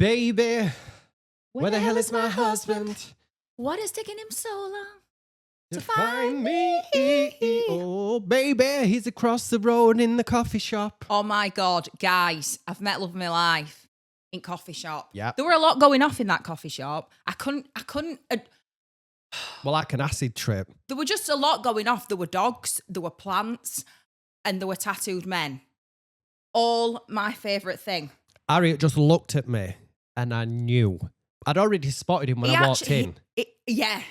Baby, where the hell is my husband? What is taking him so long To find me. Oh, baby, he's across the road in the coffee shop. Oh my God, guys, I've met love of my life in coffee shop. Yeah. There were a lot going off in that coffee shop. I couldn't. Well, like an acid trip. There were just a lot going off. There were dogs, there were plants, and there were tattooed men. All my favourite thing. Harriet just looked at me and I knew. I'd already spotted him when I walked in. Yeah.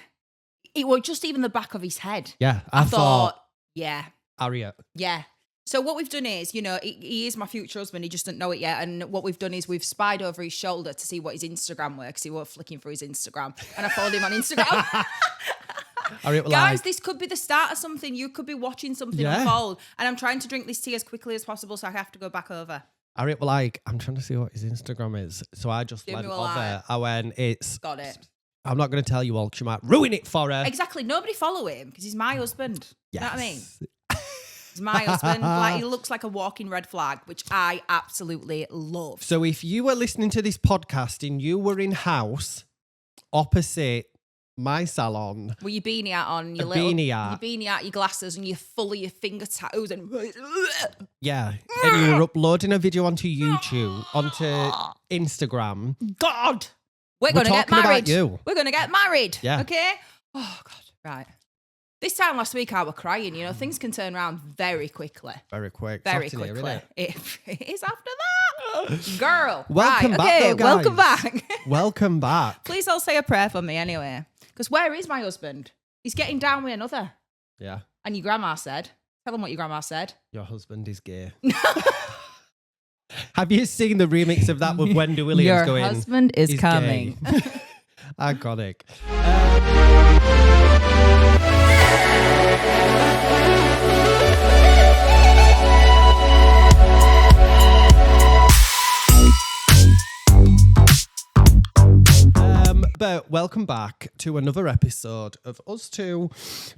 It was just even the back of his head. Yeah, I thought, yeah. Harriet. Yeah. So what we've done is, you know, he is my future husband. He just doesn't know it yet. And what we've done is we've spied over his shoulder to see what his Instagram were, because he was flicking through his Instagram. And I followed him on Instagram. Harriet was Guys, like, this could be the start of something. You could be watching something unfold. And I'm trying to drink this tea as quickly as possible, so I have to go back over. Harriet was like, I'm trying to see what his Instagram is. So I just went over. I went, Got it. I'm not going to tell you all because you might ruin it for her. Exactly. Nobody follow him because he's my husband. Yes. You know what I mean? He's my husband. Like, he looks like a walking red flag, which I absolutely love. So if you were listening to this podcast and you were in house opposite my salon, with your beanie hat on, your beanie hat, your glasses, and you're full of your finger tattoos and yeah, and you were uploading a video onto YouTube, onto Instagram. God, we're going to get talking married. about you. We're going to get married. Yeah. Okay. Oh God. Right. This time last week I was crying. You know, things can turn around very quickly. Very quick. Very It's often quickly. here, isn't It is after that. Girl. Welcome right. back, Okay. though, guys. Welcome back. Welcome back. Please all say a prayer for me anyway. Because where is my husband? He's getting down with another. Yeah. And your grandma said, tell him what your grandma said. Your husband is gay. Have you seen the remix of that with Wendy Williams Your husband is coming. Iconic. But welcome back to another episode of us two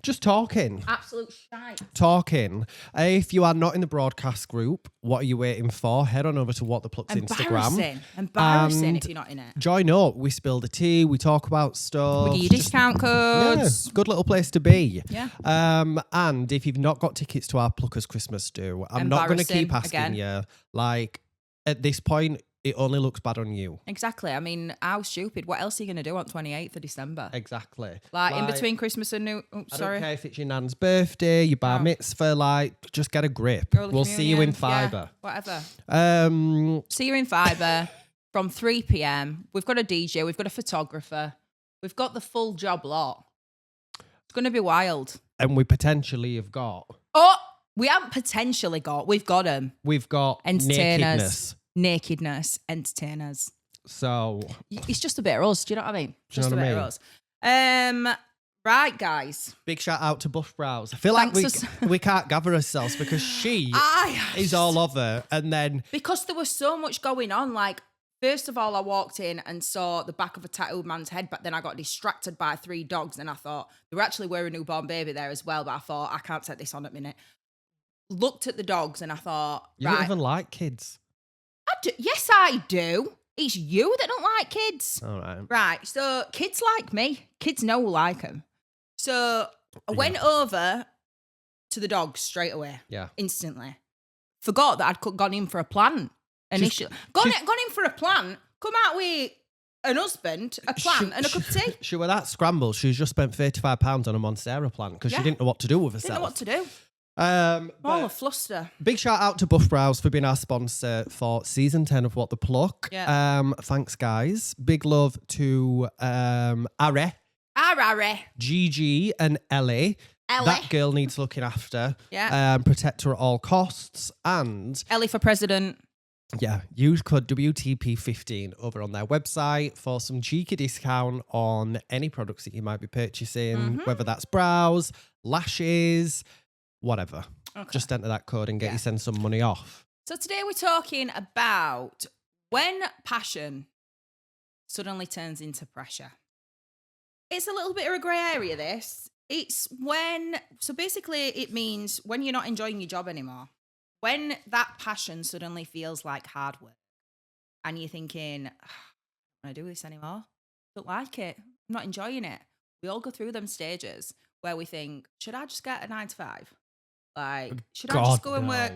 just talking. Absolute shite. Talking. If you are not in the broadcast group, what are you waiting for? Head on over to What the Pluck's Instagram. Embarrassing if you're not in it. Join up. We spill the tea. We talk about stuff. We give you discount codes. Yeah, good little place to be. Yeah. And if you've not got tickets to our Pluckers Christmas do, I'm not going to keep asking you. Like, at this point, it only looks bad on you. Exactly. I mean, how stupid. What else are you going to do on 28th of December? Exactly. Like in between Christmas and New... Oh, sorry. I don't care if it's your nan's birthday, your bar mitzvah, like, just get a grip. Early we'll see you in Fiverr. Yeah, whatever. See you in Fiverr from 3 p.m. We've got a DJ. We've got a photographer. We've got the full job lot. It's going to be wild. And we potentially have got... Oh, we haven't potentially got. We've got them. We've got entertainers. Nakedness, entertainers. So it's just a bit of us. Do you know what I mean? Just a bit of us. Right, guys. Big shout out to Buff Brows. I feel like we can't gather ourselves because she is all over. And then because there was so much going on. Like, first of all, I walked in and saw the back of a tattooed man's head, but then I got distracted by 3 dogs, and I thought they were actually wearing a newborn baby there as well. But I thought I can't take this on at a minute. Looked at the dogs and I thought, you don't even like kids. Yes, I do. It's you that don't like kids. All right. Right. So kids like me. Kids know we like them. So I went over to the dogs straight away. Yeah. Instantly. Forgot that I'd gone in for a plant initially. Gone in for a plant. Come out with an husband, a plant, and a cup of tea. She was that scrambled. She's just spent £35 on a Monstera plant because she didn't know what to do with herself. Didn't know what to do. All a fluster. Big shout out to Buff Brows for being our sponsor for season 10 of What the Pluck. Yeah. Thanks, guys. Big love to Harriet, Gigi, and Ellie. That girl needs looking after. Yeah. Protect her at all costs. And Ellie for president. Yeah, use code WTP15 over on their website for some cheeky discount on any products that you might be purchasing, whether that's brows, lashes, whatever. Okay. Just enter that code and get you send some money off. So today we're talking about when passion suddenly turns into pressure. It's a little bit of a grey area, this. It's when, so basically it means when you're not enjoying your job anymore, when that passion suddenly feels like hard work and you're thinking, want to do this anymore. Don't like it. I'm not enjoying it. We all go through them stages where we think, should I just get a 9 to 5? Like, should I just go and work,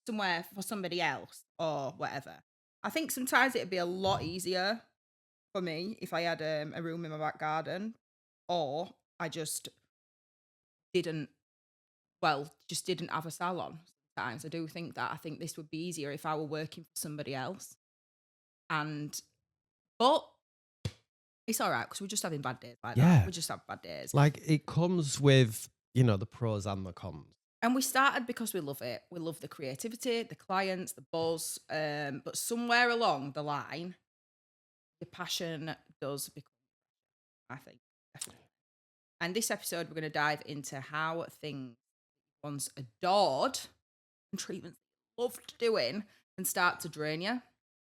somewhere for somebody else or whatever? I think sometimes it'd be a lot easier for me if I had a room in my back garden, or I just didn't have a salon. Sometimes I do think that. I think this would be easier if I were working for somebody else. But it's all right because we're just having bad days like that. We just have bad days. Like, it comes with, the pros and the cons. And we started because we love it. We love the creativity, the clients, the buzz. But somewhere along the line, the passion does become, I think, definitely. And this episode, we're going to dive into how things once adored and treatments loved doing can start to drain you,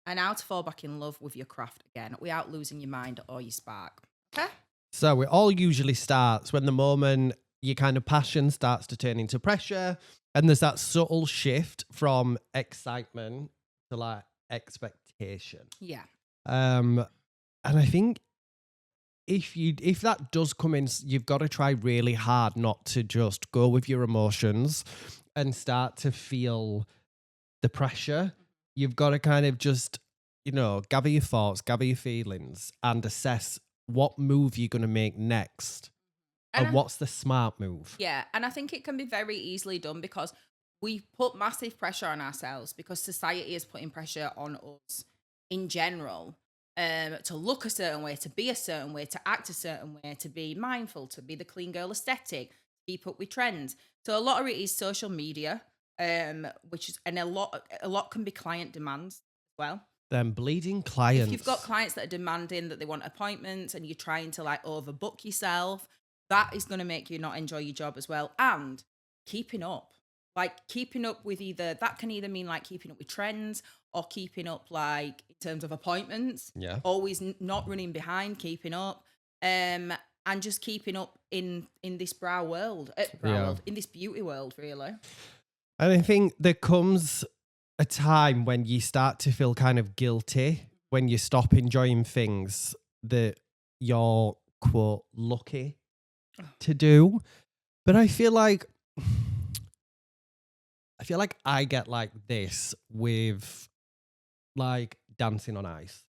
and how to fall back in love with your craft again without losing your mind or your spark. Okay? So it all usually starts when the moment your kind of passion starts to turn into pressure, and there's that subtle shift from excitement to like expectation. Yeah. And I think if that does come in, you've got to try really hard not to just go with your emotions and start to feel the pressure. You've got to kind of just, gather your thoughts, gather your feelings, and assess what move you're going to make next. And what's the smart move? Yeah, and I think it can be very easily done because we put massive pressure on ourselves because society is putting pressure on us in general to look a certain way, to be a certain way, to act a certain way, to be mindful, to be the clean girl aesthetic, keep up with trends. So a lot of it is social media, which is, and a lot can be client demands as well. Them bleeding clients. If you've got clients that are demanding that they want appointments and you're trying to like overbook yourself, that is going to make you not enjoy your job as well. And keeping up with that can either mean like keeping up with trends or keeping up like in terms of appointments. Yeah. Always not running behind, keeping up. And just keeping up in this world, in this beauty world, really. And I think there comes a time when you start to feel kind of guilty when you stop enjoying things that you're, quote, lucky to do. But I feel like I get like this with like dancing on ice.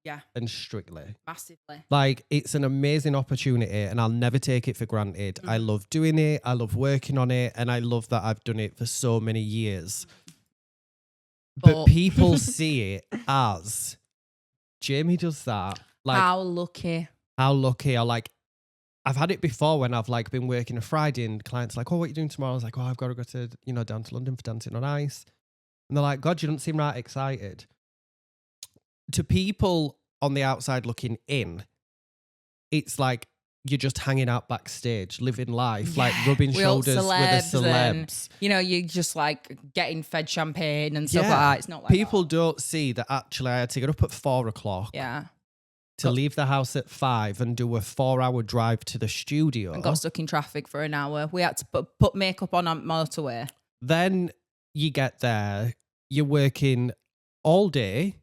Yeah. And Strictly. Massively. Like, it's an amazing opportunity and I'll never take it for granted. I love doing it. I love working on it. And I love that I've done it for so many years. But people see it as Jamie does that. Like, how lucky. Or like, I've had it before when I've like been working a Friday and clients are like, oh, what are you doing tomorrow? I was like, oh, I've got to go to, down to London for dancing on ice. And they're like, God, you don't seem that excited. To people on the outside looking in, it's like you're just hanging out backstage, living life, like rubbing shoulders with the celebs. And, you're just like getting fed champagne and stuff like that. It's not like people don't see that actually I had to get up at 4:00. Yeah. To leave the house at 5 and do a 4-hour drive to the studio. And got stuck in traffic for an hour. We had to put makeup on motorway. Then you get there, you're working all day,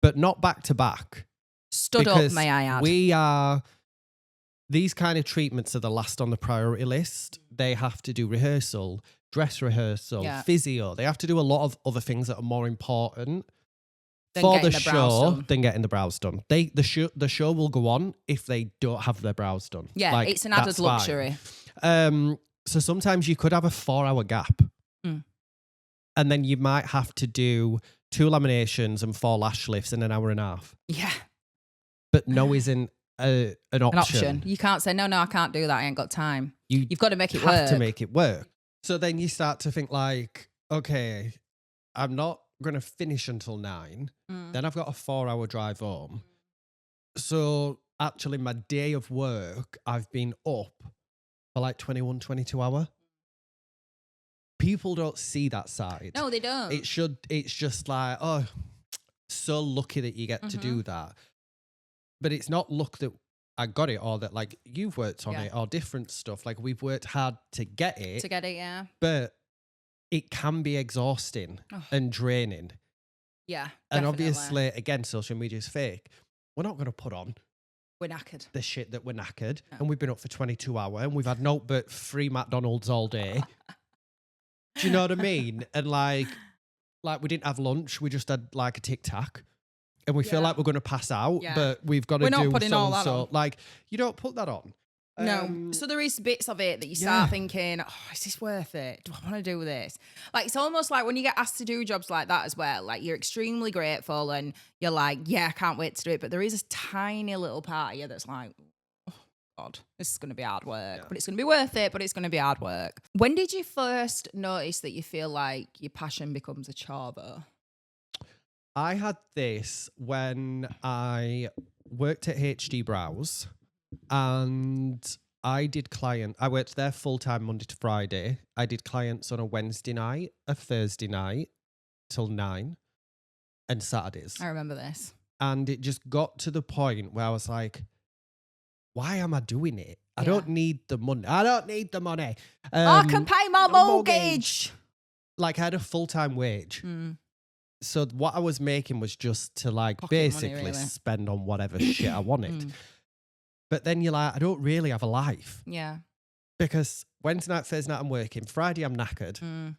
but not back to back. Stood up, may I add. These kind of treatments are the last on the priority list. They have to do rehearsal, dress rehearsal, physio. They have to do a lot of other things that are more important for the show than getting the brows done. The show will go on if they don't have their brows done. Yeah, like, it's an added luxury. So sometimes you could have a 4-hour gap. And then you might have to do 2 laminations and 4 lash lifts in an hour and a half. Yeah. But no isn't an option. You can't say, no, I can't do that. I ain't got time. You've got to make it work. You have to make it work. So then you start to think like, okay, I'm not going to finish until 9. Then I've got a 4-hour drive home. So actually my day of work, I've been up for like 21, 22 hours. People don't see that side. No, they don't. It's just like, oh, so lucky that you get to do that. But it's not luck that I got it or that like you've worked on it or different stuff. Like we've worked hard to get it. Yeah. But it can be exhausting and draining. Yeah. And definitely. obviously, again, social media is fake. We're not going to put on we're knackered. the shit that we're knackered. No. And we've been up for 22 hours and we've had no but 3 McDonald's all day. Do you know what I mean? And like we didn't have lunch. We just had like a Tic Tac. And we feel like we're going to pass out, but we've got to we're do not putting all that on. Like, you don't put that on. No. So there is bits of it that you start thinking, oh, is this worth it? Do I want to do this? Like, it's almost like when you get asked to do jobs like that as well, like you're extremely grateful and you're like, yeah, I can't wait to do it. But there is this tiny little part of you that's like, oh, God, this is going to be hard work, but it's going to be worth it, but it's going to be hard work. When did you first notice that you feel like your passion becomes a chore though? I had this when I worked at HD Browse and I worked there full time Monday to Friday. I did clients on a Wednesday night, a Thursday night till 9 and Saturdays. I remember this. And it just got to the point where I was like, why am I doing it? I don't need the money. I can pay my mortgage. Like I had a full-time wage. So what I was making was just to like pocket basically money, really. Spend on whatever shit I wanted. But then you're like, I don't really have a life. Yeah. Because Wednesday night, Thursday night I'm working. Friday I'm knackered. And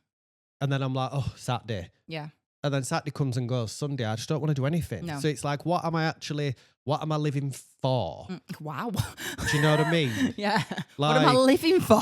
then I'm like, oh, Saturday. Yeah. And then Saturday comes and goes. Sunday, I just don't want to do anything. No. So it's like, what am I living for? Wow. Do you know what I mean? Yeah. Like, what am I living for?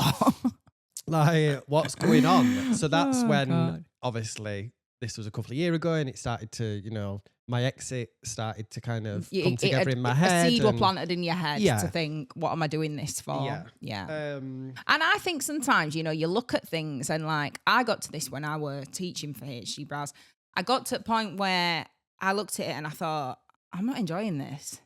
Like, what's going on? So that's when, obviously, this was a couple of years ago and it started to, my exit started to kind of come together in my head. A seed were planted in your head to think, what am I doing this for? Yeah. And I think sometimes, you look at things and like, I got to this when I were teaching for HD Browse. I got to a point where I looked at it and I thought, I'm not enjoying this.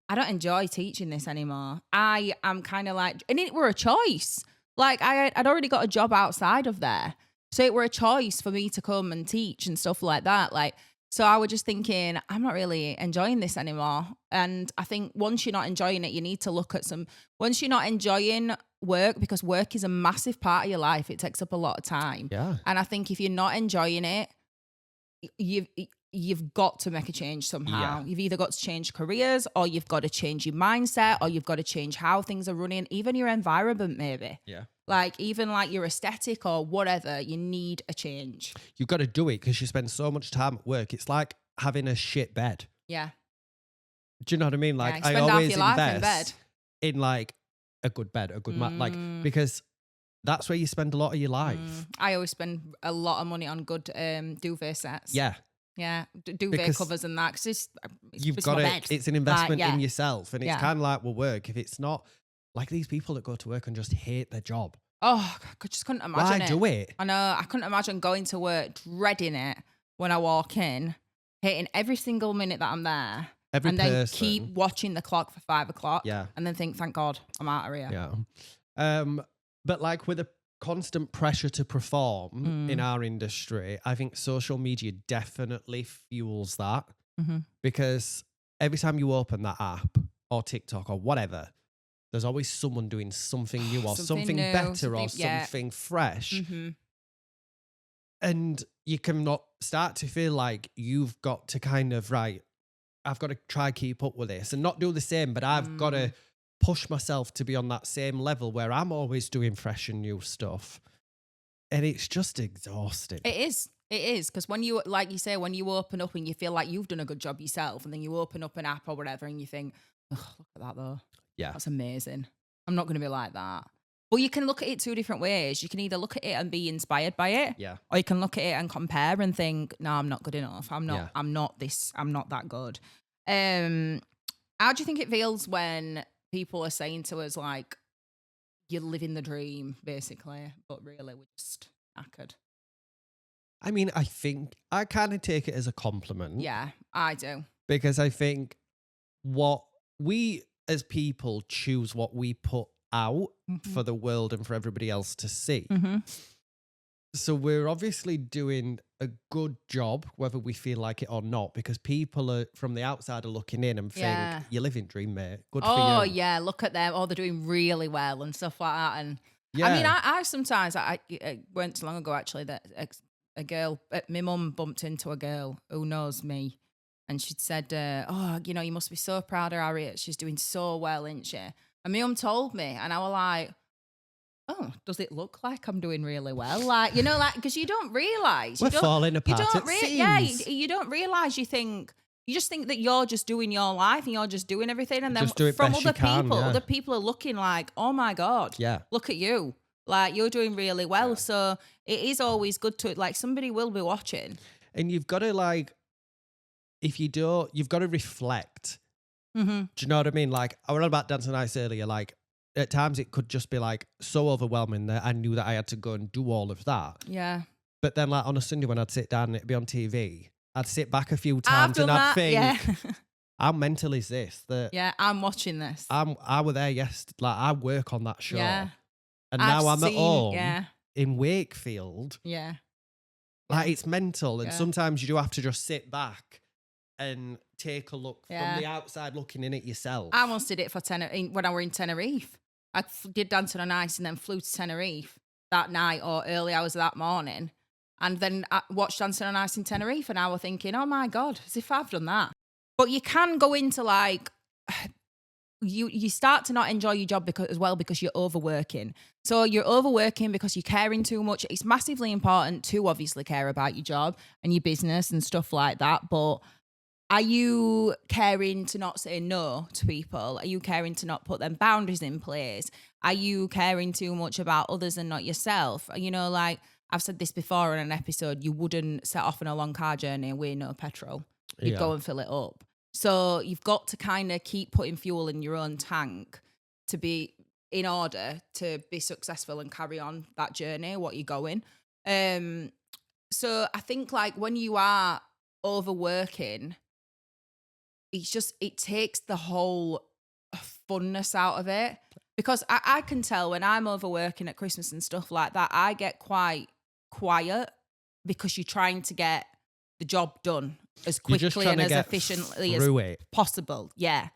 I don't enjoy teaching this anymore. I am kind of like, and it were a choice. Like I'd already got a job outside of there. So it were a choice for me to come and teach and stuff like that. Like, so I was just thinking, I'm not really enjoying this anymore. And I think once you're not enjoying it, you need to look at once you're not enjoying work, because work is a massive part of your life. It takes up a lot of time. Yeah. And I think if you're not enjoying it, you've got to make a change somehow. You've either got to change careers or you've got to change your mindset or you've got to change how things are running, even your environment maybe. Yeah. Like even like your aesthetic or whatever, you need a change. You've got to do it because you spend so much time at work. It's like having a shit bed. Yeah. Do you know what I mean? Like I always invest in like a good bed, a good mat, like because that's where you spend a lot of your life. I always spend a lot of money on good duvet sets. Yeah. Yeah, duvet covers and that. Cause you've got it. It's an investment in yourself, and it's kind of like work. If it's not like these people that go to work and just hate their job. Oh, I just couldn't imagine Why do it? I know. I couldn't imagine going to work, dreading it when I walk in, hating every single minute that I'm there. Then keep watching the clock for 5 o'clock. Yeah. And then think, thank God, I'm out of here. Yeah. But like with the constant pressure to perform in our industry, I think social media definitely fuels that because every time you open that app or TikTok or whatever, there's always someone doing something new or something new, better or something fresh. And you can not start to feel like you've got to kind of, I've got to try keep up with this and not do the same, but I've got to push myself to be on that same level where I'm always doing fresh and new stuff. And it's just exhausting. It is. Because when you, like you say, when you open up and you feel like you've done a good job yourself and then you open up an app or whatever and you think, oh, look at that though. Yeah. That's amazing. I'm not going to be like that. But you can look at it 2 different ways. You can either look at it and be inspired by it. Yeah. Or you can look at it and compare and think, no, I'm not good enough. I'm not that good. How do you think it feels when people are saying to us like, you're living the dream, basically, but really we're just knackered? I mean, I think I kind of take it as a compliment. Yeah, I do. Because I think what we as people choose what we put out for the world and for everybody else to see. So we're obviously doing a good job, whether we feel like it or not, because people are from the outside are looking in and think, you're living dream, mate. Good for you. Oh, yeah. Look at them. Oh, they're doing really well and stuff like that. And I mean, I sometimes, I went so long ago actually that my mum bumped into a girl who knows me. And she'd said, you must be so proud of Harriet. She's doing so well, isn't she? And my mum told me, and I was like, oh, does it look like I'm doing really well? Like, because you don't realise. We're falling apart, you don't realise, you just think that you're just doing your life and you're just doing everything. And then from other people are looking like, oh my God, look at you. Like, you're doing really well. Yeah. So it is always good to, like, somebody will be watching. And you've got to, like, if you don't, you've got to reflect. Mm-hmm. Do you know what I mean? Like, I was on about Dancing Ice earlier. Like, at times it could just be, like, so overwhelming that I knew that I had to go and do all of that. Yeah. But then, like, on a Sunday when I'd sit down and it'd be on TV, I'd sit back a few times and I'd think, how mental is this? I'm watching this. I was there yesterday. Like, I work on that show. Yeah. And now I'm at home in Wakefield. Yeah. Like, it's mental. And sometimes you do have to just sit back and take a look from the outside looking in at yourself. I once did it for when I were in Tenerife. I did Dancing on Ice and then flew to Tenerife that night or early hours of that morning. And then I watched Dancing on Ice in Tenerife and I was thinking, oh my God, as if I've done that. But you can go into like, you start to not enjoy your job because you're overworking. So you're overworking because you're caring too much. It's massively important to obviously care about your job and your business and stuff like that. But are you caring to not say no to people? Are you caring to not put them boundaries in place? Are you caring too much about others and not yourself? Like I've said this before in an episode, you wouldn't set off on a long car journey with no petrol. You'd go and fill it up. So you've got to kind of keep putting fuel in your own tank in order to be successful and carry on that journey, what you're going. So I think like when you are overworking, it takes the whole funness out of it. Because I can tell when I'm overworking at Christmas and stuff like that, I get quite quiet because you're trying to get the job done as quickly and as efficiently as possible. Yeah.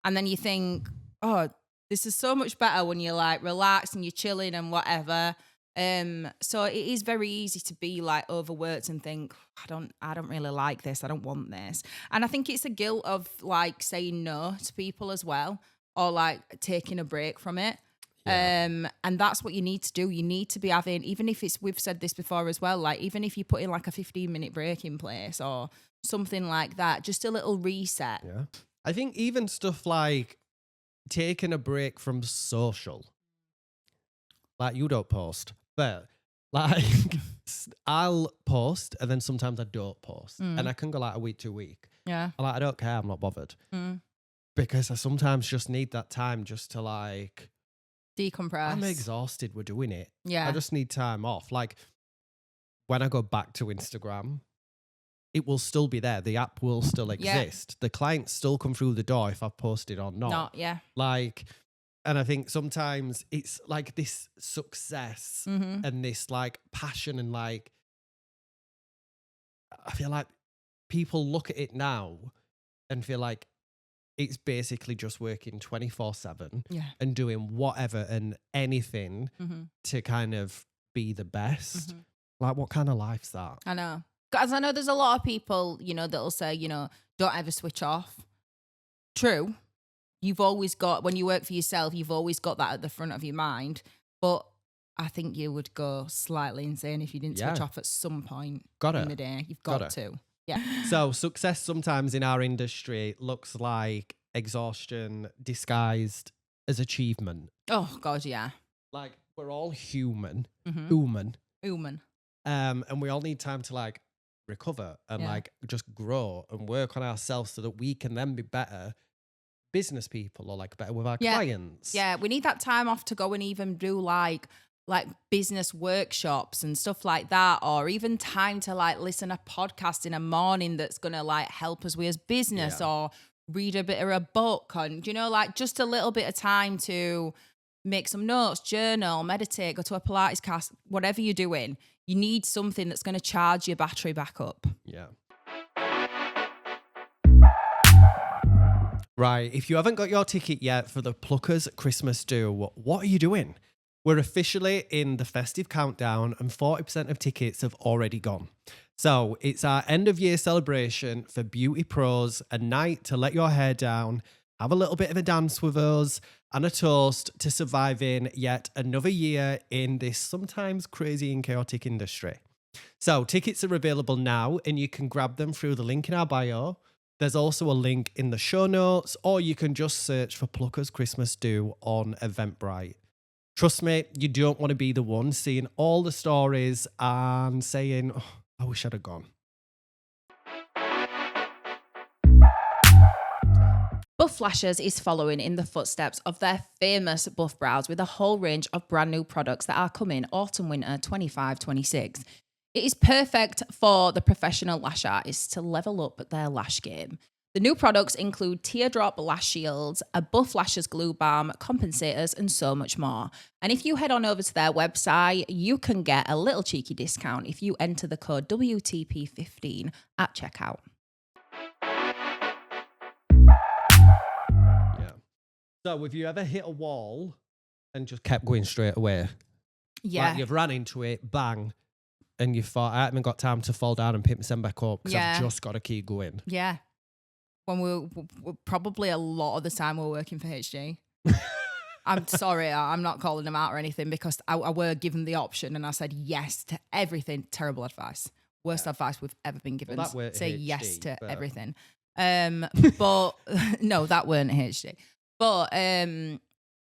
And then you think, oh, this is so much better when you're like relaxed and you're chilling and whatever. So it is very easy to be like overworked and think, I don't really like this. I don't want this. And I think it's a guilt of like saying no to people as well, or like taking a break from it. Yeah. And that's what you need to do. You need to be having, even if we've said this before as well, like even if you put in like a 15-minute break in place or something like that, just a little reset. Yeah. I think even stuff like taking a break from social. Like you don't post, but like I'll post and then sometimes I don't post. And I can go like a week to a week. Yeah. I don't care. I'm not bothered. Because I sometimes just need that time just to like decompress. I'm exhausted. We're doing it. Yeah. I just need time off. Like when I go back to Instagram, it will still be there. The app will still exist. Yeah. The clients still come through the door if I've posted or not. Like, and I think sometimes it's like this success and this like passion and like, I feel like people look at it now and feel like it's basically just working 24/7 and doing whatever and anything to kind of be the best. Like, what kind of life's that? I know. Because I know there's a lot of people, that'll say, don't ever switch off. True. You've always got, when you work for yourself, you've always got that at the front of your mind. But I think you would go slightly insane if you didn't switch off at some point in the day. You've got to. Yeah. So success sometimes in our industry looks like exhaustion disguised as achievement. Oh God, yeah. Like we're all human. Human. And we all need time to like recover and like just grow and work on ourselves so that we can then be better business people or like better with our clients. Yeah, we need that time off to go and even do like business workshops and stuff like that, or even time to like listen to a podcast in a morning that's gonna like help us with his business or read a bit of a book and like just a little bit of time to make some notes, journal, meditate, go to a Pilates class, whatever you're doing. You need something that's going to charge your battery back up. Yeah. Right. If you haven't got your ticket yet for the Pluckers Christmas Do, what are you doing? We're officially in the festive countdown and 40% of tickets have already gone. So it's our end of year celebration for beauty pros, a night to let your hair down, have a little bit of a dance with us, and a toast to surviving yet another year in this sometimes crazy and chaotic industry. So tickets are available now and you can grab them through the link in our bio. There's also a link in the show notes, or you can just search for Pluckers Christmas Do on Eventbrite. Trust me, you don't want to be the one seeing all the stories and saying, oh, I wish I'd have gone. Buff Lashes is following in the footsteps of their famous Buff Brows with a whole range of brand new products that are coming autumn-winter 25-26. It is perfect for the professional lash artists to level up their lash game. The new products include teardrop lash shields, a Buff Lashes glue balm, compensators, and so much more. And if you head on over to their website, you can get a little cheeky discount if you enter the code WTP15 at checkout. So have you ever hit a wall and just kept going straight away? Yeah. Like you've ran into it, bang, and you thought, I haven't got time to fall down and pick myself back up because I've just got to keep going. Yeah. When we're probably a lot of the time we're working for HD. I'm sorry, I'm not calling them out or anything because I were given the option and I said yes to everything. Terrible advice. Worst advice we've ever been given. Well, Say HD, yes to but... everything. But no, that weren't HD. But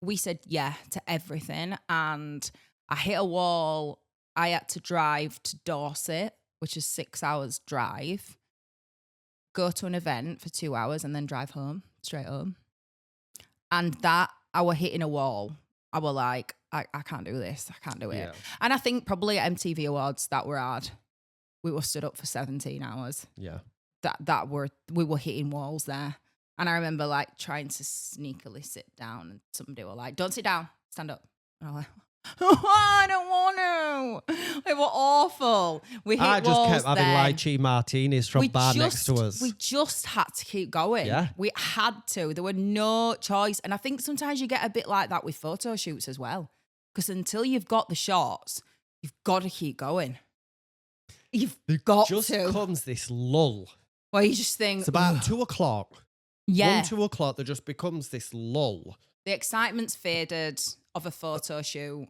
we said yeah to everything, and I hit a wall. I had to drive to Dorset, which is 6 hours drive, go to an event for 2 hours, and then drive home, straight home. And that, I were hitting a wall. I were like, I can't do this. I can't do it. Yeah. And I think probably at MTV Awards that were hard. We were stood up for 17 hours. Yeah. We were hitting walls there. And I remember like trying to sneakily sit down and somebody were like, don't sit down, stand up. And I was like, oh, I don't want to. It were awful. We hit I just walls kept having then. lychee martinis from bar next to us. We just had to keep going. Yeah. We had to. There were no choice. And I think sometimes you get a bit like that with photo shoots as well. Because until you've got the shots, you've got to keep going. You've got to. Just comes this lull. Well, you just think. It's about 2 o'clock. Yeah. 1-2 o'clock, there just becomes this lull. The excitement's faded of a photo shoot.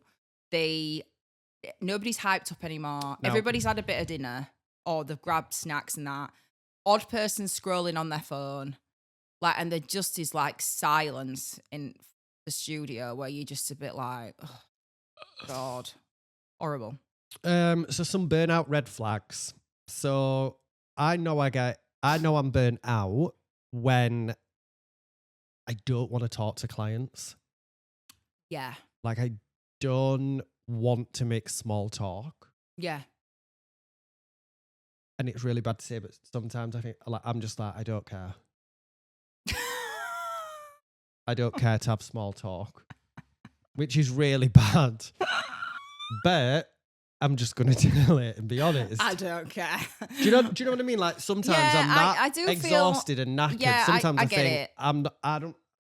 Nobody's hyped up anymore. No. Everybody's had a bit of dinner or they've grabbed snacks and that. Odd person scrolling on their phone. And there just is like silence in the studio where you're just a bit like, oh, God, horrible. So some burnout red flags. So I know I'm burnt out when I don't want to talk to clients. Yeah. Like I don't want to make small talk. Yeah. And it's really bad to say, but sometimes I think I'm just like, I don't care. I don't care to have small talk, which is really bad. But I'm just going to tell it and be honest. I don't care. Do you know what I mean? Like sometimes I'm not exhausted and knackered. Yeah, sometimes I think it.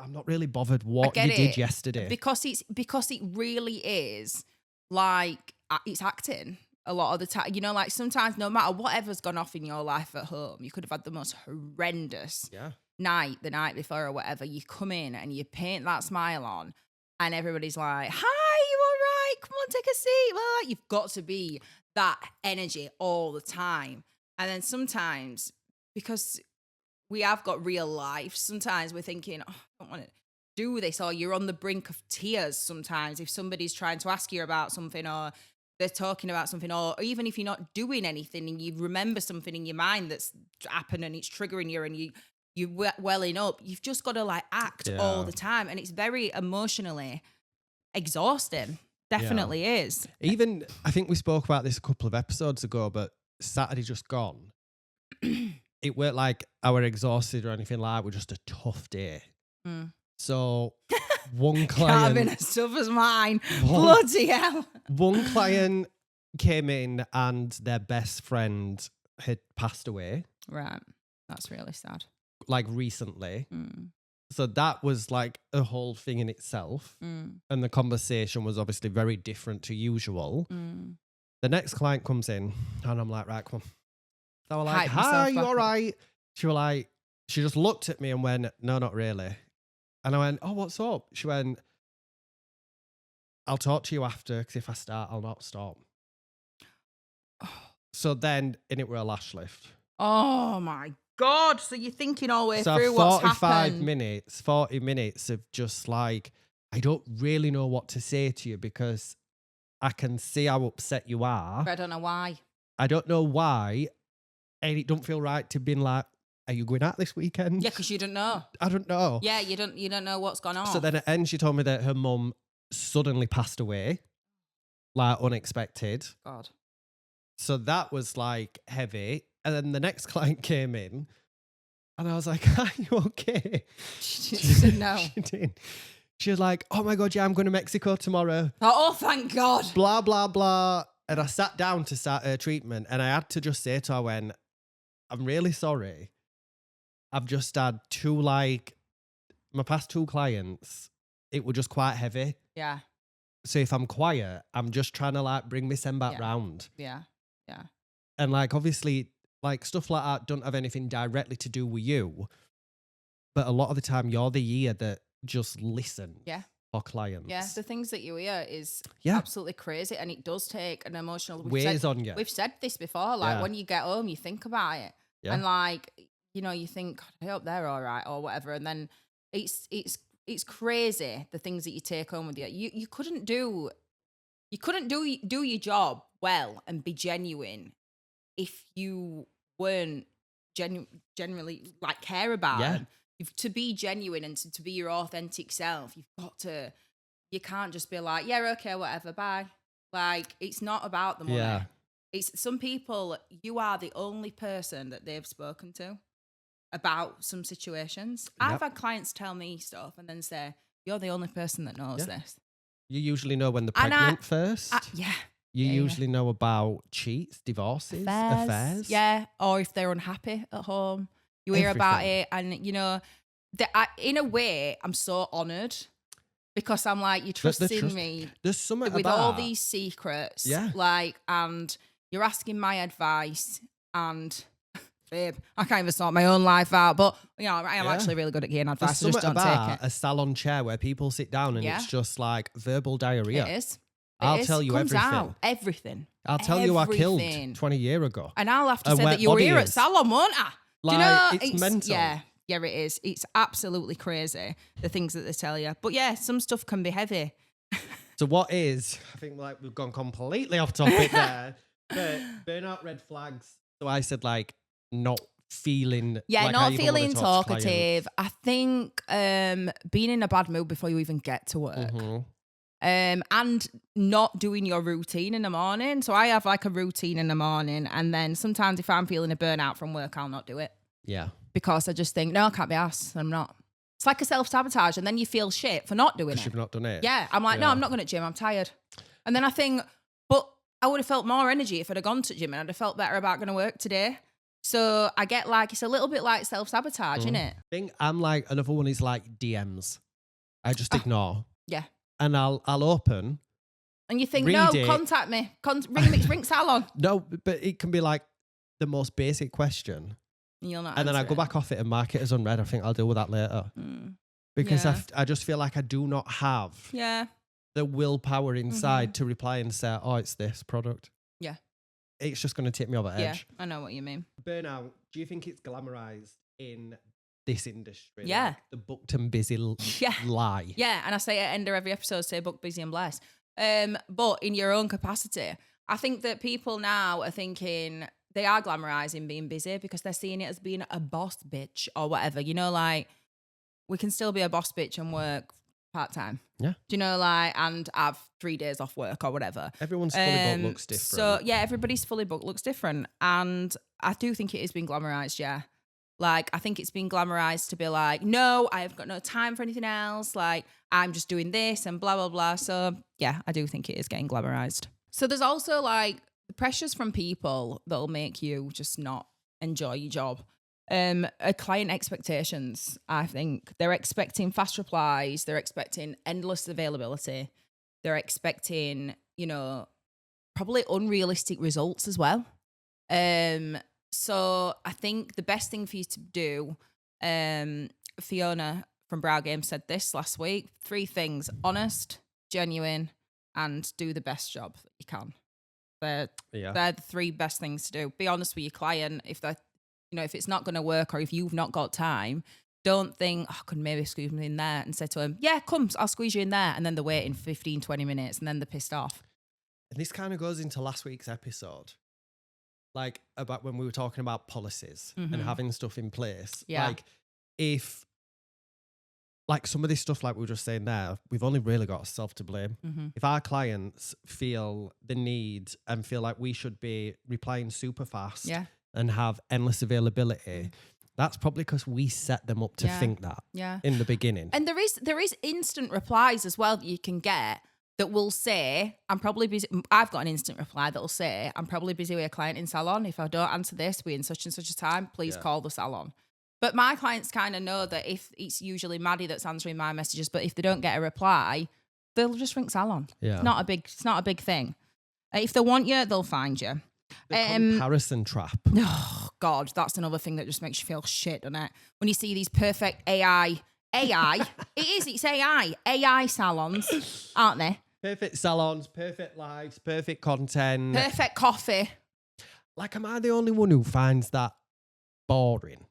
I'm not really bothered what you did yesterday. Because it really is like it's acting a lot of the time. You know, like sometimes no matter whatever's gone off in your life at home, you could have had the most horrendous night the night before or whatever. You come in and you paint that smile on and everybody's like, hi, you all right? Come on, take a seat. Well, you've got to be that energy all the time. And then sometimes, because we have got real life, sometimes we're thinking, oh, I don't want to do this. Or you're on the brink of tears sometimes if somebody's trying to ask you about something or they're talking about something, or even if you're not doing anything and you remember something in your mind that's happened and it's triggering you and you're welling up, you've just got to like act all the time. And it's very emotionally exhausting. Definitely is. Even, I think we spoke about this a couple of episodes ago, but Saturday just gone. It weren't like I were exhausted or anything like that. It was just a tough day. Mm. So one client... Can't have been as tough as mine. Bloody hell. One client came in and their best friend had passed away. Right. That's really sad. Like recently. So that was like a whole thing in itself. And the conversation was obviously very different to usual. The next client comes in and I'm like, right, come on. So I was like, hi, you all right? She just looked at me and went, no, not really. And I went, oh, what's up? She went, I'll talk to you after because if I start, I'll not stop. So then, and it were a lash lift. Oh my God. So you're thinking all the way through what's happened. 40 minutes of just like, I don't really know what to say to you because I can see how upset you are. But I don't know why. And it don't feel right to be like, are you going out this weekend? Yeah, because you don't know. I don't know. Yeah, you don't know what's gone on. So then at the end, she told me that her mum suddenly passed away, like unexpected. God. So that was like heavy. And then the next client came in and I was like, are you okay? She said no. She did. She was like, oh my God, yeah, I'm going to Mexico tomorrow. Oh, thank God. Blah, blah, blah. And I sat down to start her treatment and I had to just say to her, I'm really sorry. I've just had my past 2 clients, it were just quite heavy. Yeah. So if I'm quiet, I'm just trying to like bring my sen back round. Yeah. Yeah. And like, obviously, like stuff like that don't have anything directly to do with you. But a lot of the time you're the ear that just listens for clients. Yeah. The things that you hear is absolutely crazy. And it does take an emotional weighs on you. We've said this before. Like when you get home, you think about it. Yeah. And like, you know, you think, God, I hope they're all right or whatever. And then it's crazy the things that you take home with you. You couldn't do your job well and be genuine if you weren't genuinely like care about them. To be genuine and to be your authentic self, you can't just be like, yeah, okay, whatever, bye. Like, it's not about the money. Yeah. It's some people, you are the only person that they've spoken to about some situations. Yep. I've had clients tell me stuff and then say, you're the only person that knows this. You usually know when they're pregnant first. Yeah. You usually know about cheats, divorces, affairs. Yeah, or if they're unhappy at home. You hear about it and, you know, in a way, I'm so honoured because I'm like, you're trusting me. There's something with all these secrets. Yeah. Like, and you're asking my advice and... Babe, I can't even sort my own life out, but you know, I am actually really good at getting advice. There's just don't about take it. A salon chair where people sit down and it's just like verbal diarrhea. It is. I'll tell you everything. Out. Everything. I'll tell you I killed 20 years ago. And I'll have to say that you were here at salon, won't I? Like, do you know, it's mental. Yeah, it is. It's absolutely crazy, the things that they tell you. But yeah, some stuff can be heavy. So what is, I think like we've gone completely off topic there, but burnout red flags. So I said like not feeling not feeling talkative. I think being in a bad mood before you even get to work. And not doing your routine in the morning. So I have like a routine in the morning and then sometimes if I'm feeling a burnout from work, I'll not do it. Yeah. Because I just think, no, I can't be arsed. I'm not. It's like a self-sabotage and then you feel shit for not doing it. Because you've not done it. Yeah. I'm like, no, I'm not going to gym. I'm tired. And then I think, but I would have felt more energy if I'd have gone to gym and I'd have felt better about going to work today. So I get like, it's a little bit like self-sabotage, isn't it? I think I'm like, another one is like DMs. I just ignore. Yeah. And I'll open. And you think, no, contact me. Ring salon. No, but it can be like the most basic question. And you'll not and then I go back off it and mark it as unread. I think I'll deal with that later. Because I just feel like I do not have the willpower inside to reply and say, oh, it's this product. Yeah. It's just going to tip me over edge. Yeah, I know what you mean. Burnout, do you think it's glamorized in this industry? Yeah. Like the booked and busy lie. Yeah, and I say at the end of every episode, say booked, busy and blessed. But in your own capacity, I think that people now are thinking they are glamorizing being busy because they're seeing it as being a boss bitch or whatever. You know, like we can still be a boss bitch and work part-time. Yeah. Do you know, like, and have 3 days off work or whatever. Everyone's fully booked looks different. So, yeah, everybody's fully booked looks different. And I do think it is being glamorized, yeah. Like, I think it's been glamorized to be like, no, I've got no time for anything else. Like, I'm just doing this and blah, blah, blah. So, yeah, I do think it is getting glamorized. So there's also, like, the pressures from people that'll make you just not enjoy your job. Client expectations, I think. They're expecting fast replies. They're expecting endless availability. They're expecting, probably unrealistic results as well. So I think the best thing for you to do, Fiona from Brow Game said this last week, 3 things: honest, genuine, and do the best job that you can. They're the 3 best things to do. Be honest with your client. If if it's not going to work, or if you've not got time, don't think, I could maybe squeeze me in there, and say to them, yeah, come, I'll squeeze you in there. And then they're waiting 15, 20 minutes and then they're pissed off. And this kind of goes into last week's episode, like about when we were talking about policies and having stuff in place. Yeah. Like if, like some of this stuff, like we were just saying there, we've only really got ourselves to blame. If our clients feel the need and feel like we should be replying super fast and have endless availability, that's probably because we set them up to think that in the beginning. And there is instant replies as well that you can get that will say, I'm probably busy. I've got an instant reply that will say, I'm probably busy with a client in salon. If I don't answer this within such and such a time, please call the salon. But my clients kind of know that if it's usually Maddie that's answering my messages, but if they don't get a reply, they'll just ring salon. Yeah. It's not a big thing. If they want you, they'll find you. The comparison trap. Oh God, that's another thing that just makes you feel shit, doesn't it? When you see these perfect AI, it's AI salons, aren't they? Perfect salons, perfect lives, perfect content. Perfect coffee. Like, am I the only one who finds that boring?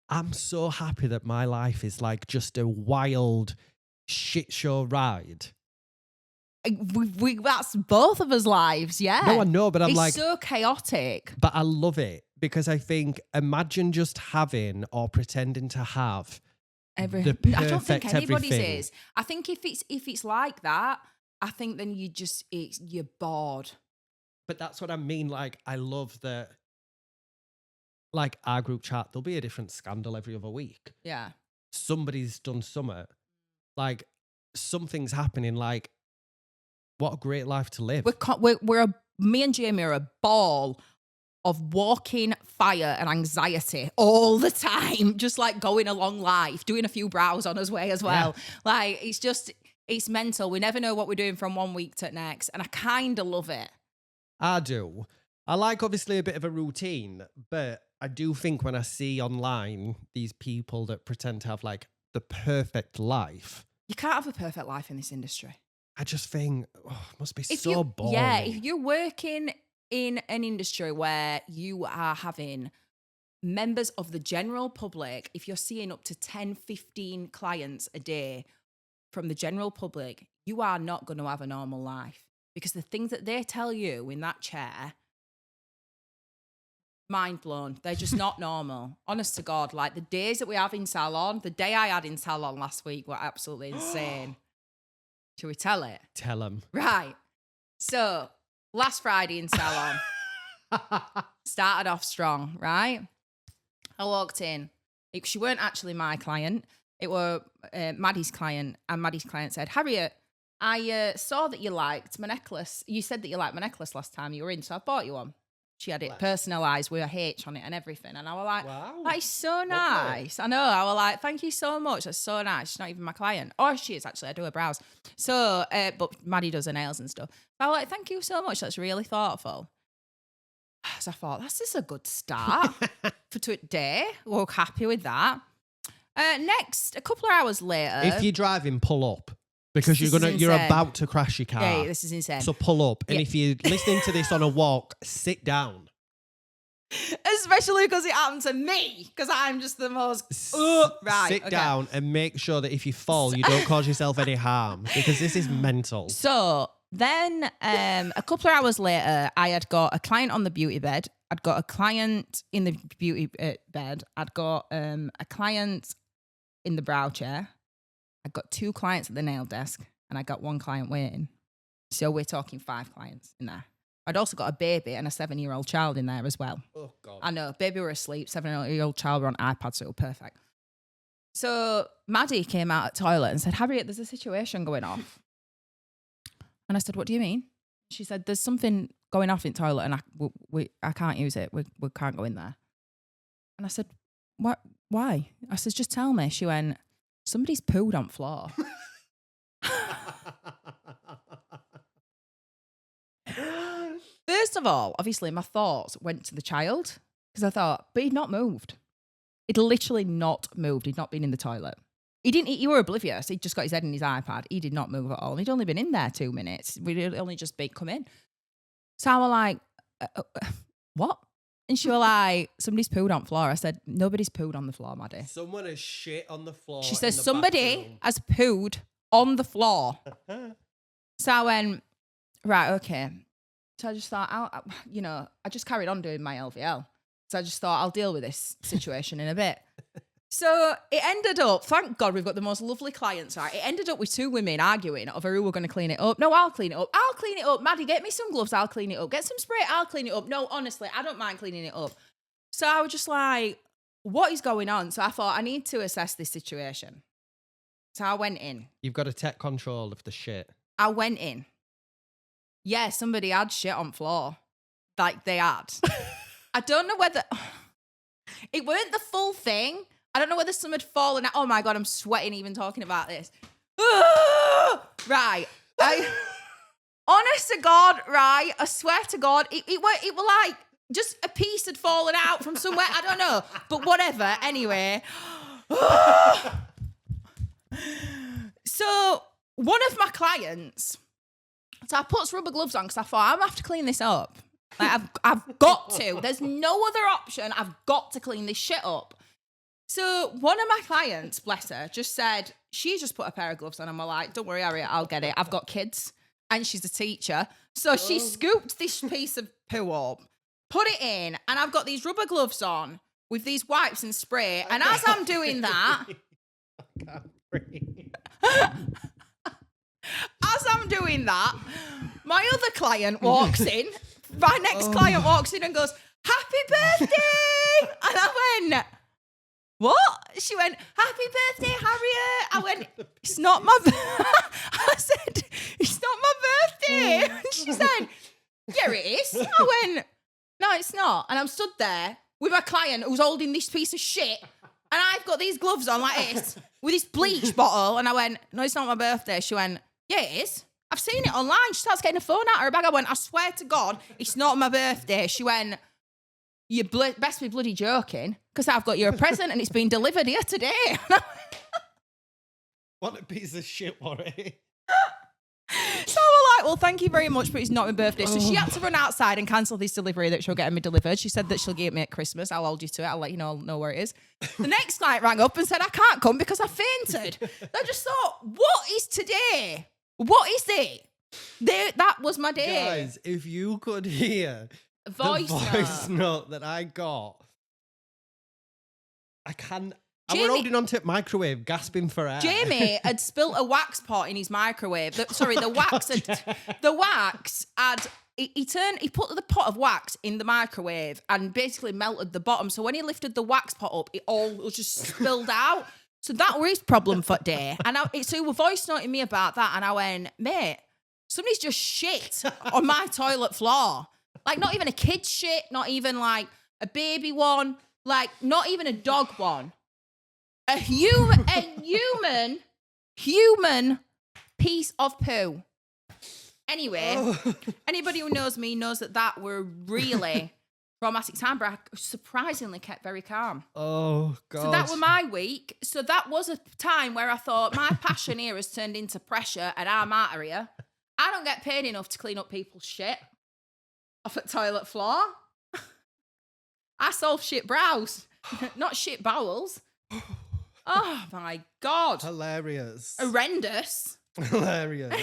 I'm so happy that my life is like just a wild shit show ride. That's both of us' lives, yeah. No, I know, but it's so chaotic. But I love it because I think, imagine just having or pretending to have the perfect I don't think anybody's everything. is. I think if it's like that, I think then you're bored. But that's what I mean. Like, I love that. Like our group chat, there'll be a different scandal every other week. Yeah. Somebody's done something. Like, something's happening. Like, what a great life to live. Me and Jamie are a ball of walking fire and anxiety all the time, just like going along life, doing a few brows on his way as well. Yeah. Like, it's mental. We never know what we're doing from one week to the next. And I kind of love it. I do. I like, obviously, a bit of a routine, but I do think when I see online these people that pretend to have like the perfect life. You can't have a perfect life in this industry. I just think, it must be so boring. Yeah, if you're working in an industry where you are having members of the general public, if you're seeing up to 10, 15 clients a day from the general public, you are not going to have a normal life. Because the things that they tell you in that chair, mind blown. They're just not normal. Honest to God, like the days that we have in salon, the day I had in salon last week were absolutely insane. Shall we tell it? Tell them. Right. So last Friday in salon, started off strong, right? I walked in. She weren't actually my client. It were Maddie's client. And Maddie's client said, Harriet, I saw that you liked my necklace. You said that you liked my necklace last time you were in, so I bought you one. She had it personalised with a H on it and everything. And I was like, wow, that is so nice. I know. I was like, thank you so much. That's so nice. She's not even my client. Or she is, actually. I do her brows. So, but Maddie does her nails and stuff. I was like, thank you so much. That's really thoughtful. So I thought, this is a good start for today. We're happy with that. Next, a couple of hours later. If you're driving, pull up. Because you're about to crash your car. Yeah, this is insane. So pull up. And if you're listening to this on a walk, sit down. Especially because it happened to me. Because I'm just the most... Sit down and make sure that if you fall, you don't cause yourself any harm. Because this is mental. So then a couple of hours later, I had got a client on the beauty bed. I'd got a client in the beauty bed. I'd got a client in the brow chair. I got 2 clients at the nail desk and I got 1 client waiting. So we're talking 5 clients in there. I'd also got a baby and a 7-year-old child in there as well. Oh, God. I know. Baby were asleep. 7-year-old child were on iPad, so it was perfect. So Maddie came out at the toilet and said, Harriet, there's a situation going off. And I said, what do you mean? She said, there's something going off in the toilet and I can't use it. We can't go in there. And I said, what? Why? I said, just tell me. She went, somebody's pooed on floor. First of all, obviously, my thoughts went to the child because I thought, but he'd not moved. He'd literally not moved. He'd not been in the toilet. He were oblivious. He'd just got his head in his iPad. He did not move at all. And he'd only been in there 2 minutes. We'd only just come in. So I was like, what? And she was like, somebody's pooed on the floor. I said, nobody's pooed on the floor, Maddie. Someone has shit on the floor. She says, somebody has pooed on the floor. So I went, right, okay. So I just thought, I just carried on doing my LVL. So I just thought, I'll deal with this situation in a bit. So it ended up, thank God we've got the most lovely clients, right? It ended up with 2 women arguing over who were going to clean it up. No, I'll clean it up. I'll clean it up. Maddie, get me some gloves. I'll clean it up. Get some spray. I'll clean it up. No, honestly, I don't mind cleaning it up. So I was just like, what is going on? So I thought, I need to assess this situation. So I went in. You've got to take control of the shit. I went in. Yeah, somebody had shit on floor. Like they had. I don't know whether... It weren't the full thing. I don't know whether some had fallen out. Oh my God, I'm sweating even talking about this. Right. Honest to God, right, I swear to God, it were like just a piece had fallen out from somewhere. I don't know. But whatever. Anyway. So one of my clients, so I put rubber gloves on because I thought, I'm going to have to clean this up. Like, I've got to. There's no other option. I've got to clean this shit up. So one of my clients, bless her, just said, she just put a pair of gloves on and I'm like, don't worry, Harriet, I'll get it. I've got kids. And she's a teacher. So she scooped this piece of poo up, put it in, and I've got these rubber gloves on with these wipes and spray. And as I'm doing that, as I'm doing that, my other client walks in. My next client walks in and goes, happy birthday! And I went, what? She went, happy birthday, Harriet. I went, it's not my I said, it's not my birthday. And she said, yeah, it is. I went, no, it's not. And I'm stood there with my client who's holding this piece of shit. And I've got these gloves on like this with this bleach bottle. And I went, no, it's not my birthday. She went, yeah, it is. I've seen it online. She starts getting a phone out of her bag. I went, I swear to God, it's not my birthday. She went, you best be bloody joking because I've got you a present and it's been delivered here today. What a piece of shit, Warwick. So we're like, well, thank you very much, but it's not my birthday. So she had to run outside and cancel this delivery that she'll get me delivered. She said that she'll give it me at Christmas. I'll hold you to it. I'll let you know where it is. The next client rang up and said, I can't come because I fainted. I just thought, what is today? What is it? That was my day. Guys, if you could hear the voice note that I got, I was holding onto the microwave, gasping for air. Jamie had spilt a wax pot in his microwave. The wax had he put the pot of wax in the microwave and basically melted the bottom. So when he lifted the wax pot up, it all was just spilled out. So that was his problem for the day. And so he was voice noting me about that. And I went, mate, somebody's just shit on my toilet floor. Like, not even a kid's shit, not even like a baby one, like not even a dog one. A human piece of poo. Anyway, anybody who knows me knows that were really traumatic time, but I surprisingly kept very calm. Oh, God. So that was my week. So that was a time where I thought my passion here has turned into pressure and I'm out of here. I don't get paid enough to clean up people's shit off at toilet floor. I solve shit brows, not shit bowels. Oh, my God. Hilarious. Horrendous. Hilarious.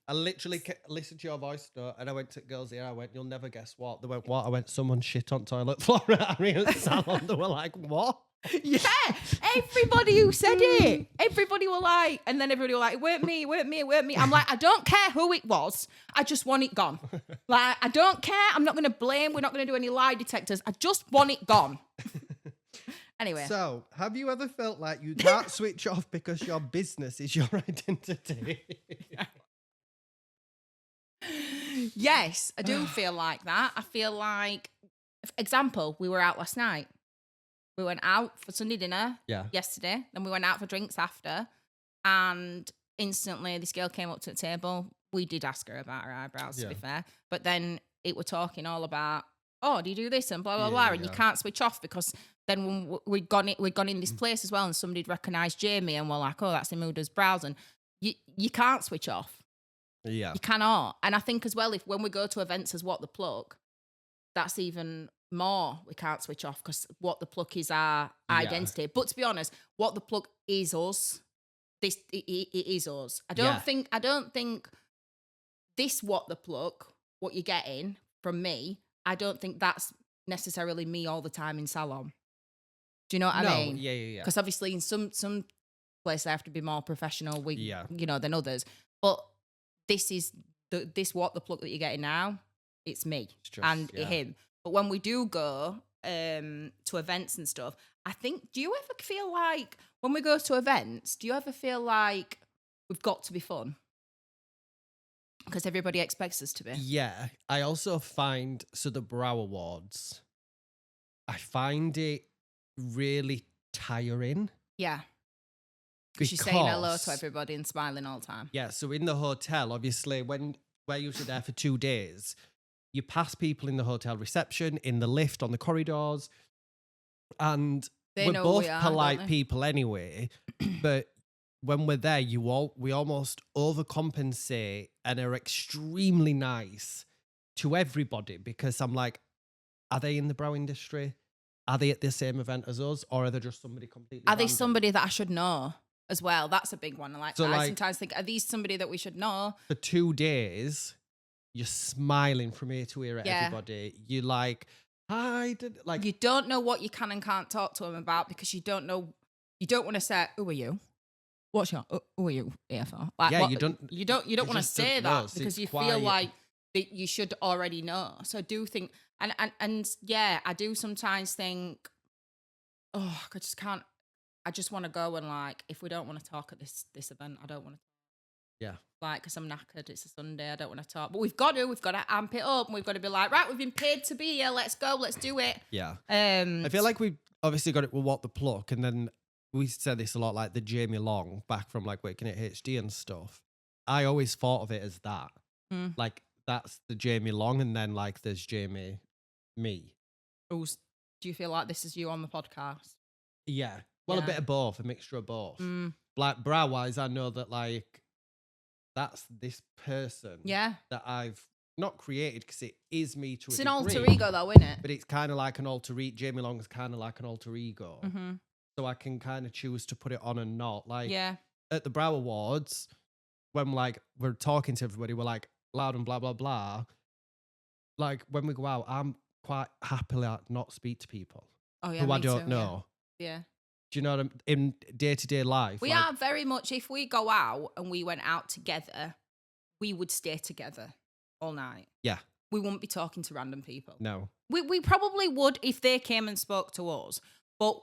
I literally listened to your voice note and I went to girls here. I went, you'll never guess what. They went, what? I went, someone shit on toilet floor at Harriet's salon. They were like, what? Yeah. Everybody who said it. Everybody were like, and then everybody were like, it weren't me. I'm like, I don't care who it was. I just want it gone. Like, I don't care. I'm not going to blame. We're not going to do any lie detectors. I just want it gone. Anyway. So, have you ever felt like you can't switch off because your business is your identity? Yes, I do feel like that. I feel like, example, we were out last night. We went out for Sunday dinner yesterday. Then we went out for drinks after. And instantly this girl came up to the table. We did ask her about her eyebrows, to be fair. But then it were talking all about, oh, do you do this and blah, blah, blah. And you can't switch off because then when we'd gone in this place as well and somebody'd recognised Jamie and we're like, oh, that's him who does brows. And you can't switch off. Yeah. You cannot. And I think as well, if when we go to events as What the Pluck, that's even more we can't switch off because What the Pluck is our identity. But to be honest, What the Pluck is us. It is us. I don't think this What the Pluck, what you're getting from me, I don't think that's necessarily me all the time in salon. Do you know what I mean? Yeah. Because obviously in some places I have to be more professional than others. But this is this What the Pluck that you're getting now, it's me and him. But when we do go to events and stuff, I think, do you ever feel like when we go to events, do you ever feel like we've got to be fun? Because everybody expects us to be. Yeah. I also find, so the Brow Awards, I find it really tiring. Yeah. Because you're saying hello to everybody and smiling all the time. Yeah. So in the hotel, obviously, when we're usually there for 2 days, you pass people in the hotel reception, in the lift, on the corridors, and we're both polite people anyway. But when we're there, we almost overcompensate and are extremely nice to everybody because I'm like, are they in the brow industry? Are they at the same event as us, or are they just somebody completely? Are they somebody that I should know as well? That's a big one. I sometimes think, are these somebody that we should know? For 2 days, you're smiling from ear to ear at everybody. You like, hi, you don't know what you can and can't talk to them about because you don't know. You don't want to say, "Who are you? What's your? Who are you here for?" Like, you don't want to say that because you feel like that you should already know. So I do think, and I do sometimes think, oh, I just can't. I just want to go and like, if we don't want to talk at this event, I don't want to. Yeah. Like, because I'm knackered, it's a Sunday, I don't want to talk. But we've got to amp it up and we've got to be like, right, we've been paid to be here, let's go, let's do it. Yeah. I feel like we obviously got it with What the Pluck, and then we said this a lot, like the Jamie Long back from like working at HD and stuff. I always thought of it as that. Like, that's the Jamie Long, and then like there's Jamie me. Do you feel like this is you on the podcast? Yeah. Well, a bit of both, a mixture of both. Like, brow-wise, I know that like, that's this person that I've not created because it is me to a degree. It's an alter ego though, isn't it? But it's kind of like an alter ego. Jamie Long is kind of like an alter ego. So I can kind of choose to put it on and not. Like at the Brow Awards, when like we're talking to everybody, we're like loud and blah, blah, blah. Like when we go out, I'm quite happily not speak to people who I don't know. Yeah. Do you know what in day-to-day life? We are very much, if we go out and we went out together, we would stay together all night. Yeah. We wouldn't be talking to random people. No. We probably would if they came and spoke to us. But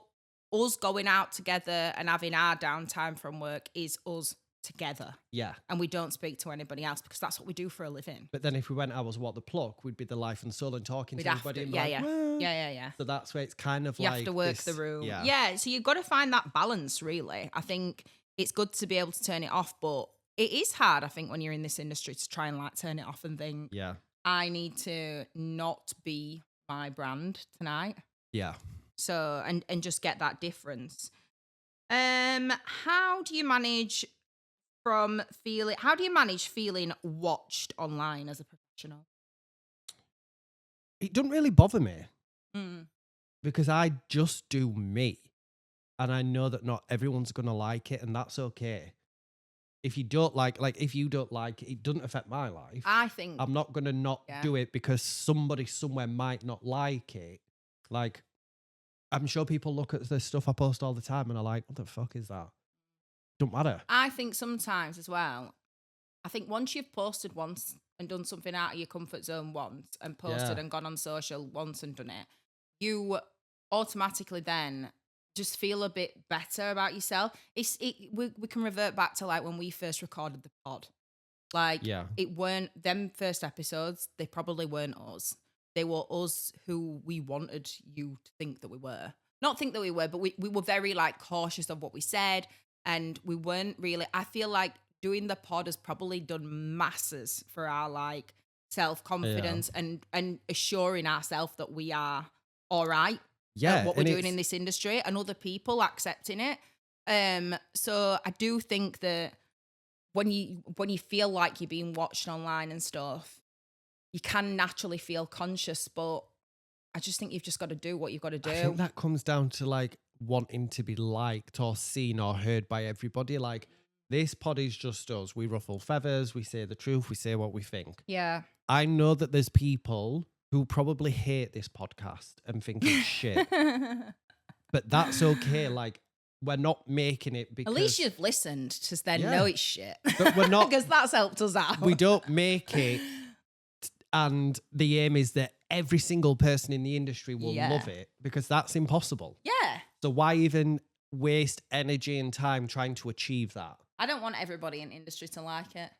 us going out together and having our downtime from work is us together. Yeah. And we don't speak to anybody else because that's what we do for a living. But then if we went out as What the Pluck, we'd be the life and soul and talking to everybody. Yeah. So that's where it's kind of you have to work the room. Yeah. So you've got to find that balance, really. I think it's good to be able to turn it off, but it is hard, I think, when you're in this industry to try and like turn it off and think, I need to not be my brand tonight. Yeah. So, and just get that difference. How do you manage feeling watched online as a professional? It doesn't really bother me because I just do me, and I know that not everyone's gonna like it, and that's okay. If you don't like if you don't like it, it doesn't affect my life. I think I'm not gonna not do it because somebody somewhere might not like it. Like, I'm sure people look at the stuff I post all the time and are like, what the fuck is that? Don't matter. I think sometimes as well, I think once you've posted once and done something out of your comfort zone once and posted and gone on social once and done it, you automatically then just feel a bit better about yourself. We can revert back to like when we first recorded the pod. Like, it weren't them first episodes, they probably weren't us. They were us who we wanted you to think that we were. not think that we were, but we were very like cautious of what we said. And we weren't really, I feel like doing the pod has probably done masses for our like self-confidence and assuring ourselves that we are all right at what we're doing in this industry and other people accepting it. So I do think that when you feel like you're being watched online and stuff, you can naturally feel conscious, but I just think you've just got to do what you've got to do. I think that comes down to like wanting to be liked or seen or heard by everybody. Like, this pod is just us. We ruffle feathers. We say the truth. We say what we think. Yeah. I know that there's people who probably hate this podcast and think it's shit. But that's okay. Like, we're not making it because... At least you've listened to then know it's shit. But we're not... Because that's helped us out. We don't make it... And the aim is that every single person in the industry will love it, because that's impossible. Yeah. So why even waste energy and time trying to achieve that? I don't want everybody in industry to like it.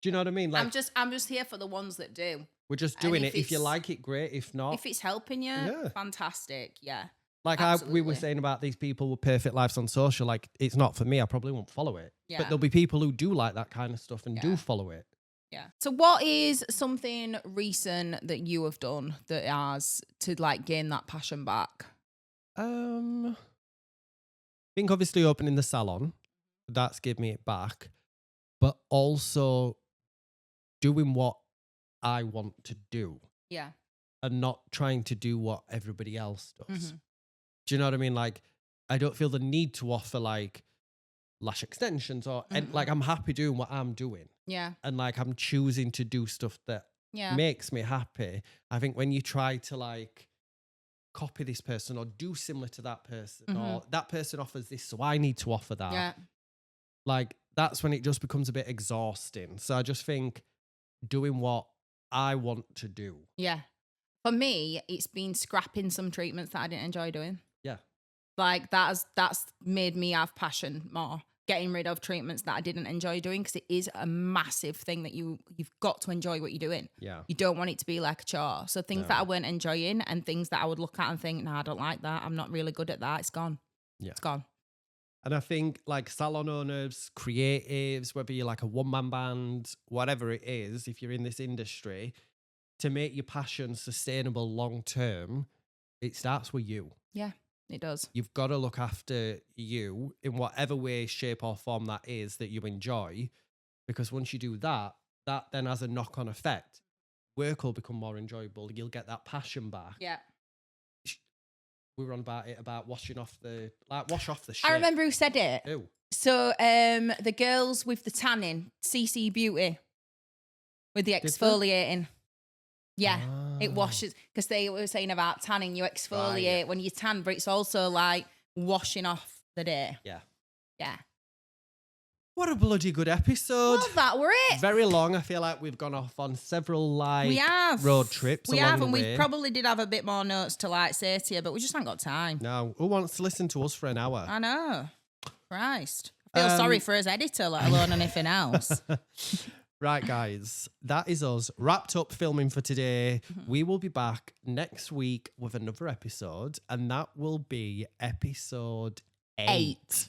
Do you know what I mean? Like, I'm just here for the ones that do. We're just doing it. If you like it, great. If not, if it's helping you, fantastic. Yeah. Like we were saying about these people with perfect lives on social, like, it's not for me. I probably won't follow it. Yeah. But there'll be people who do like that kind of stuff and do follow it. Yeah. So what is something recent that you have done that has to like gain that passion back? I think obviously opening the salon, that's given me it back, but also doing what I want to do. Yeah. And not trying to do what everybody else does. Mm-hmm. Do you know what I mean? Like, I don't feel the need to offer like lash extensions or and like, I'm happy doing what I'm doing. Yeah. And like, I'm choosing to do stuff that makes me happy. I think when you try to like copy this person or do similar to that person or that person offers this, so I need to offer that. Yeah. Like, that's when it just becomes a bit exhausting. So I just think doing what I want to do. Yeah. For me, it's been scrapping some treatments that I didn't enjoy doing. Yeah. Like, that's made me have passion more. Getting rid of treatments that I didn't enjoy doing, because it is a massive thing that you've got to enjoy what you're doing. Yeah. You don't want it to be like a chore. So things that I weren't enjoying and things that I would look at and think, I don't like that. I'm not really good at that. It's gone. Yeah. It's gone. And I think like salon owners, creatives, whether you're like a one-man band, whatever it is, if you're in this industry, to make your passion sustainable long-term, it starts with you. Yeah. It does. You've got to look after you in whatever way, shape or form that is that you enjoy. Because once you do that, that then has a knock-on effect. Work will become more enjoyable. You'll get that passion back. Yeah. We were on about it, about wash off the shit. I remember who said it. Who? So the girls with the tanning, CC Beauty, with the exfoliating. Yeah, it washes, because they were saying about tanning, you exfoliate when you tan, but it's also like washing off the day. Yeah. Yeah. What a bloody good episode. Well, that were it. Very long. I feel like we've gone off on several road trips. We have, and we probably did have a bit more notes to like say to you, but we just haven't got time. No. Who wants to listen to us for an hour? I know. Christ. I feel sorry for his editor, let alone anything else. Right, guys, that is us wrapped up filming for today. We will be back next week with another episode, and that will be episode 8.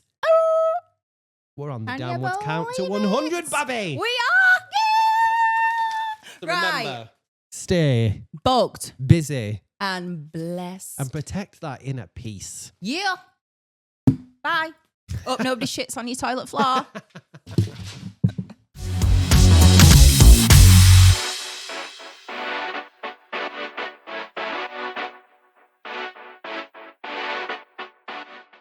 We're on the downward count to 100, Babby. We are. Yeah! So remember, stay booked, busy, and blessed, and protect that inner peace. Yeah. Bye. Hope nobody shits on your toilet floor.